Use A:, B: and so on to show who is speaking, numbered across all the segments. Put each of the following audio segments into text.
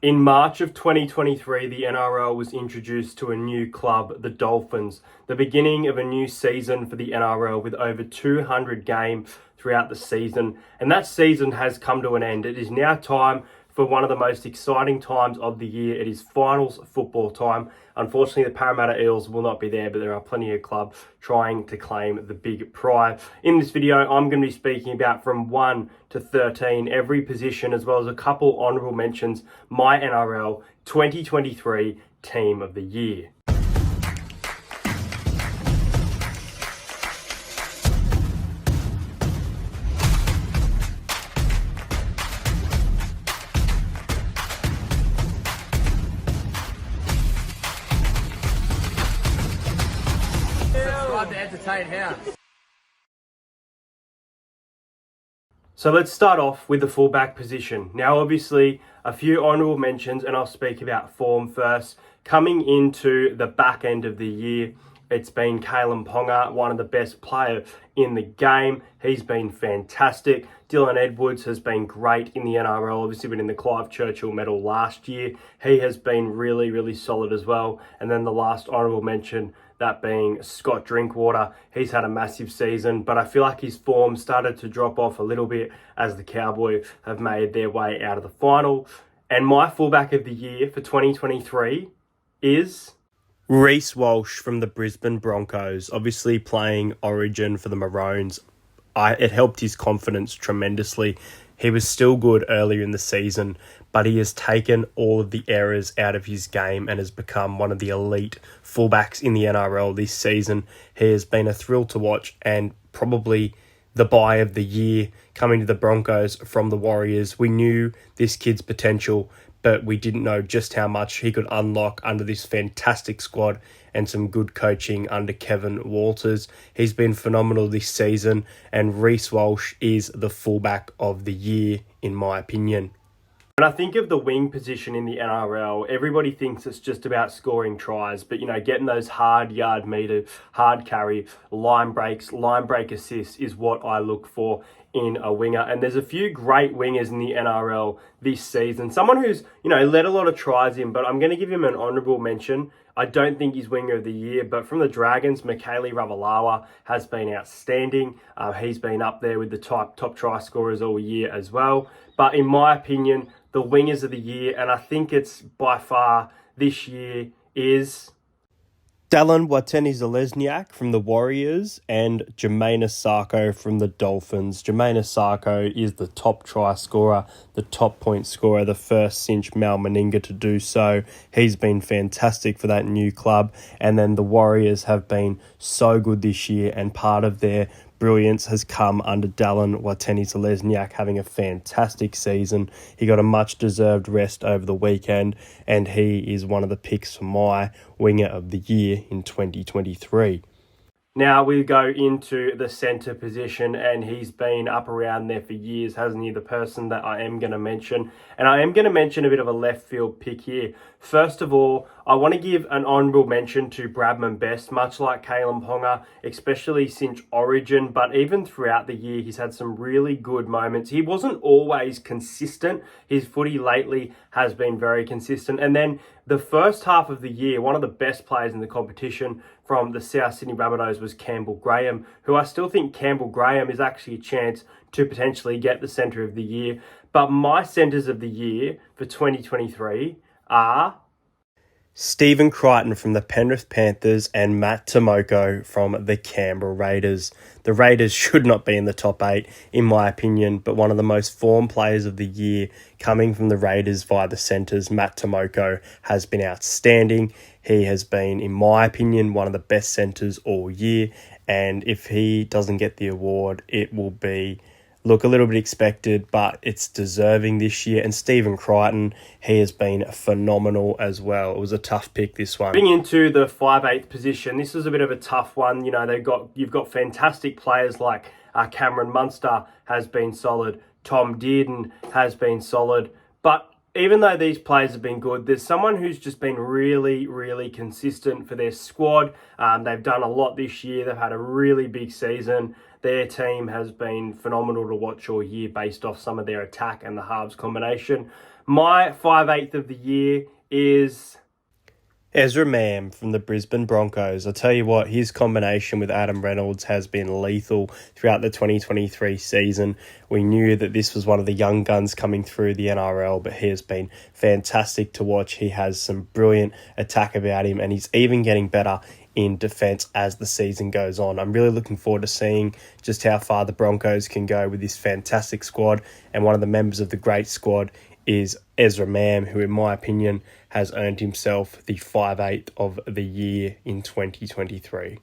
A: In March of 2023, the NRL was introduced to a new club, the Dolphins, the beginning of a new season for the NRL with over 200 games throughout the season. And that season has come to an end. It is now time for one of the most exciting times of the year. It is finals football time. Unfortunately, the Parramatta Eels will not be there, but there are plenty of clubs trying to claim the big prize. In this video, I'm going to be speaking about from 1 to 13, every position, as well as a couple honourable mentions, my NRL 2023 Team of the Year.
B: Subscribe to Entertain House.
A: So let's start off with the fullback position. Now, obviously, a few honourable mentions, and I'll speak about form first. Coming into the back end of the year, it's been Kalyn Ponga, one of the best players in the game. He's been fantastic. Dylan Edwards has been great in the NRL, obviously winning the Clive Churchill medal last year. He has been really, really solid as well. And then the last honourable mention, that being Scott Drinkwater. He's had a massive season, but I feel like his form started to drop off a little bit as the Cowboys have made their way out of the final. And my fullback of the year for 2023 is Reece Walsh from the Brisbane Broncos, obviously playing Origin for the Maroons. It helped his confidence tremendously. He was still good earlier in the season, but he has taken all of the errors out of his game and has become one of the elite fullbacks in the NRL this season. He has been a thrill to watch and probably the buy of the year coming to the Broncos from the Warriors. We knew this kid's potential, but we didn't know just how much he could unlock under this fantastic squad and some good coaching under Kevin Walters. He's been phenomenal this season, and Reece Walsh is the fullback of the year, in my opinion. When I think of the wing position in the NRL, everybody thinks it's just about scoring tries, but getting those hard yard meter, hard carry, line break assists is what I look for in a winger. And there's a few great wingers in the NRL this season. Someone who's, let a lot of tries in, but I'm going to give him an honourable mention. I don't think he's winger of the year, but from the Dragons, Mikaele Ravalawa has been outstanding. He's been up there with the top try scorers all year as well. But in my opinion, the wingers of the year, and I think it's by far this year, is Dallin Watene-Zelezniak from the Warriors and Jermaine Asako from the Dolphins. Jermaine Asako is the top try scorer, the top point scorer, the first since Mal Meninga to do so. He's been fantastic for that new club. And then the Warriors have been so good this year, and part of their brilliance has come under Dallin Watene-Zelezniak having a fantastic season. He got a much-deserved rest over the weekend, and he is one of the picks for my winger of the year in 2023. Now we go into the centre position, and he's been up around there for years, hasn't he? The person that I am going to mention. And I am going to mention a bit of a left field pick here. First of all, I want to give an honourable mention to Bradman Best, much like Kalyn Ponga, especially since Origin, but even throughout the year, he's had some really good moments. He wasn't always consistent. His footy lately has been very consistent. And then the first half of the year, one of the best players in the competition from the South Sydney Rabbitohs was Campbell Graham, who I still think Campbell Graham is actually a chance to potentially get the centre of the year. But my centres of the year for 2023 are Stephen Crichton from the Penrith Panthers and Matt Tomoko from the Canberra Raiders. The Raiders should not be in the top 8, in my opinion, but one of the most formed players of the year coming from the Raiders via the centres, Matt Tomoko, has been outstanding. He has been, in my opinion, one of the best centres all year, and if he doesn't get the award, it will be a little bit expected, but it's deserving this year. And Stephen Crichton, he has been phenomenal as well. It was a tough pick, this one. Moving into the 5/8 position, this was a bit of a tough one. You've got fantastic players like Cameron Munster has been solid. Tom Dearden has been solid. But even though these players have been good, there's someone who's just been really, really consistent for their squad. They've done a lot this year. They've had a really big season. Their team has been phenomenal to watch all year based off some of their attack and the halves combination. My 5/8 of the year is Ezra Mam from the Brisbane Broncos. I tell you what, his combination with Adam Reynolds has been lethal throughout the 2023 season. We knew that this was one of the young guns coming through the NRL, but he has been fantastic to watch. He has some brilliant attack about him, and he's even getting better in defence as the season goes on. I'm really looking forward to seeing just how far the Broncos can go with this fantastic squad, and one of the members of the great squad is Ezra Mam, who in my opinion has earned himself the 5/8 of the year in 2023.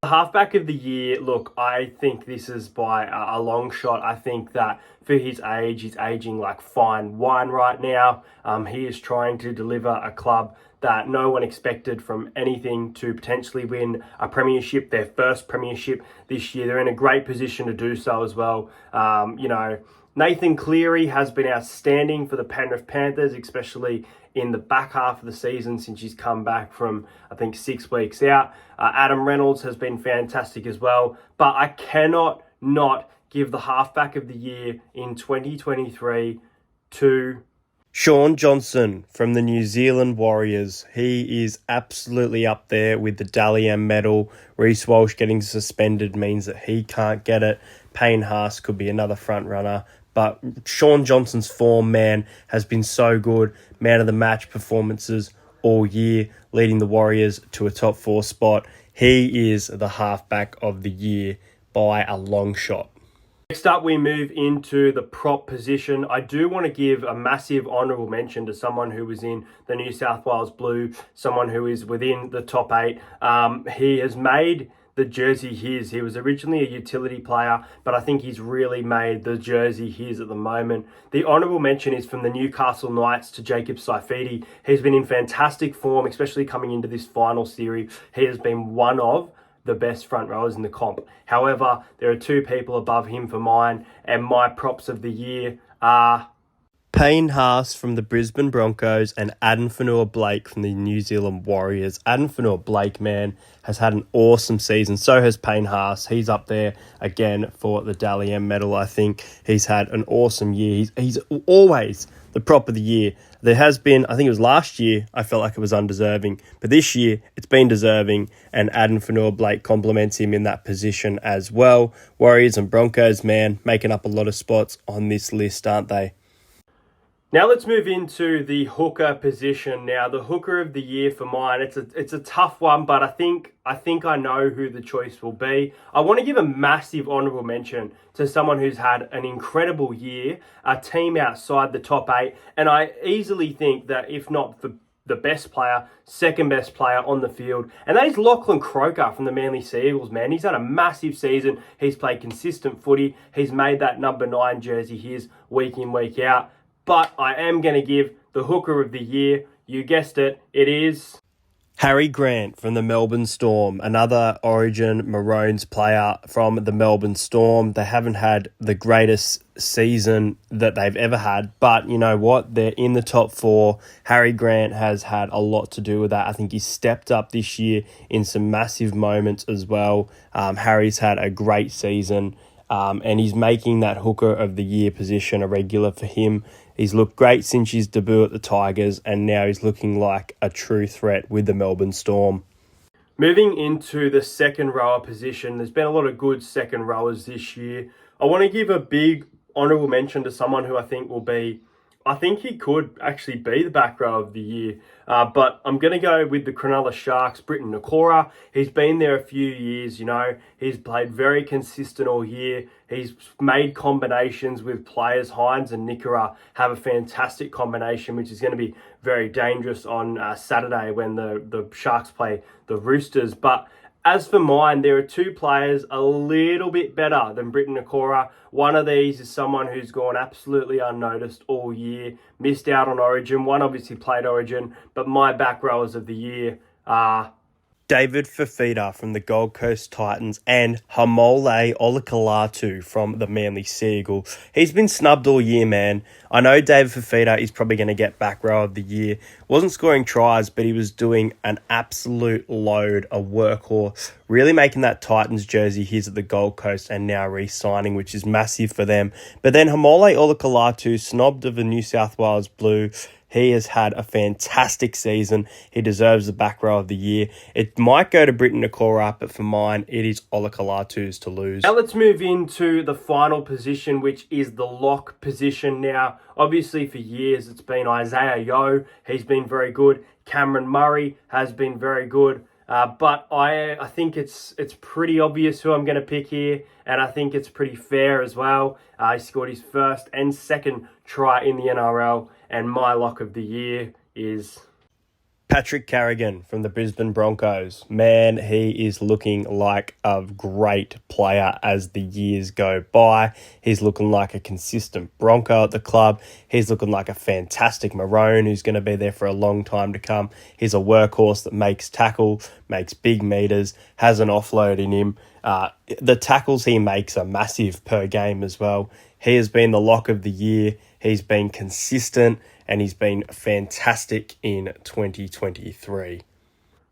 A: The halfback of the year, look, I think this is by a long shot. I think that for his age, he's aging like fine wine right now. He is trying to deliver a club that no one expected from anything to potentially win a premiership, their first premiership this year. They're in a great position to do so as well. Nathan Cleary has been outstanding for the Penrith Panthers, especially in the back half of the season since he's come back from, I think, 6 weeks out. Adam Reynolds has been fantastic as well. But I cannot not give the halfback of the year in 2023 to Shaun Johnson from the New Zealand Warriors. He is absolutely up there with the Dally M medal. Reece Walsh getting suspended means that he can't get it. Payne Haas could be another front runner. But Shaun Johnson's form, man, has been so good. Man of the match performances all year, leading the Warriors to a top 4 spot. He is the halfback of the year by a long shot. Next up, we move into the prop position. I do want to give a massive honourable mention to someone who was in the New South Wales Blue, someone who is within the top 8. He has made the jersey his. He was originally a utility player, but I think he's really made the jersey his at the moment. The honourable mention is from the Newcastle Knights to Jacob Saifiti. He's been in fantastic form, especially coming into this final series. He has been one of the best front rowers in the comp. However, there are 2 people above him for mine, and my props of the year are Payne Haas from the Brisbane Broncos and Addin Fonua-Blake from the New Zealand Warriors. Addin Fonua-Blake, man, has had an awesome season. So has Payne Haas. He's up there again for the Dally M medal. I think he's had an awesome year. He's always the prop of the year. There has been, I think it was last year, I felt like it was undeserving. But this year, it's been deserving, and Addin Fonua-Blake complements him in that position as well. Warriors and Broncos, man, making up a lot of spots on this list, aren't they? Now let's move into the hooker position. Now the hooker of the year for mine, it's a tough one, but I think I know who the choice will be. I want to give a massive honourable mention to someone who's had an incredible year, a team outside the top 8, and I easily think that if not the best player, second best player on the field, and that is Lachlan Croker from the Manly Sea Eagles, man. He's had a massive season. He's played consistent footy. He's made that number 9 jersey his week in, week out. But I am going to give the hooker of the year, you guessed it, it is Harry Grant from the Melbourne Storm, another Origin Maroons player from the Melbourne Storm. They haven't had the greatest season that they've ever had, but you know what? They're in the top 4. Harry Grant has had a lot to do with that. I think he's stepped up this year in some massive moments as well. Harry's had a great season. And he's making that hooker of the year position a regular for him. He's looked great since his debut at the Tigers, and now he's looking like a true threat with the Melbourne Storm. Moving into the second rower position, there's been a lot of good second rowers this year. I want to give a big honourable mention to someone who I think he could actually be the back row of the year. But I'm going to go with the Cronulla Sharks, Britton Nakora. He's been there a few years, you know. He's played very consistent all year. He's made combinations with players. Hines and Nikora have a fantastic combination, which is going to be very dangerous on Saturday when the Sharks play the Roosters. But as for mine, there are 2 players a little bit better than Britton Nakora. One of these is someone who's gone absolutely unnoticed all year, missed out on Origin. One obviously played Origin, but my back rowers of the year are David Fafita from the Gold Coast Titans, and Hamole Olakalatu from the Manly Seagull. He's been snubbed all year, man. I know David Fafita is probably going to get back row of the year. Wasn't scoring tries, but he was doing an absolute load, a workhorse, really making that Titans jersey his at the Gold Coast and now re-signing, which is massive for them. But then Hamole Olakalatu, snobbed of the New South Wales Blue. He has had a fantastic season. He deserves the back row of the year. It might go to Britain Nakora, but for mine, it is Olakalatu's to lose. Now let's move into the final position, which is the lock position. Now, obviously for years, it's been Isaiah Yeo. He's been very good. Cameron Murray has been very good. But I think it's pretty obvious who I'm going to pick here, and I think it's pretty fair as well. He scored his first and second try in the NRL, and my lock of the year is Patrick Carrigan from the Brisbane Broncos. Man, he is looking like a great player as the years go by. He's looking like a consistent Bronco at the club. He's looking like a fantastic Maroon who's going to be there for a long time to come. He's a workhorse that makes tackle, makes big meters, has an offload in him. The tackles he makes are massive per game as well. He has been the lock of the year. He's been consistent, and he's been fantastic in 2023.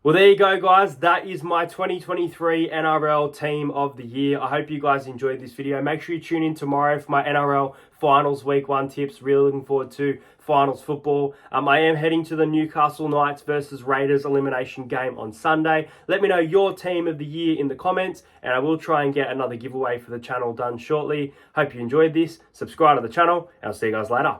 A: Well, there you go, guys. That is my 2023 NRL Team of the Year. I hope you guys enjoyed this video. Make sure you tune in tomorrow for my NRL Finals Week 1 tips. Really looking forward to Finals football. I am heading to the Newcastle Knights versus Raiders elimination game on Sunday. Let me know your Team of the Year in the comments, and I will try and get another giveaway for the channel done shortly. Hope you enjoyed this. Subscribe to the channel, and I'll see you guys later.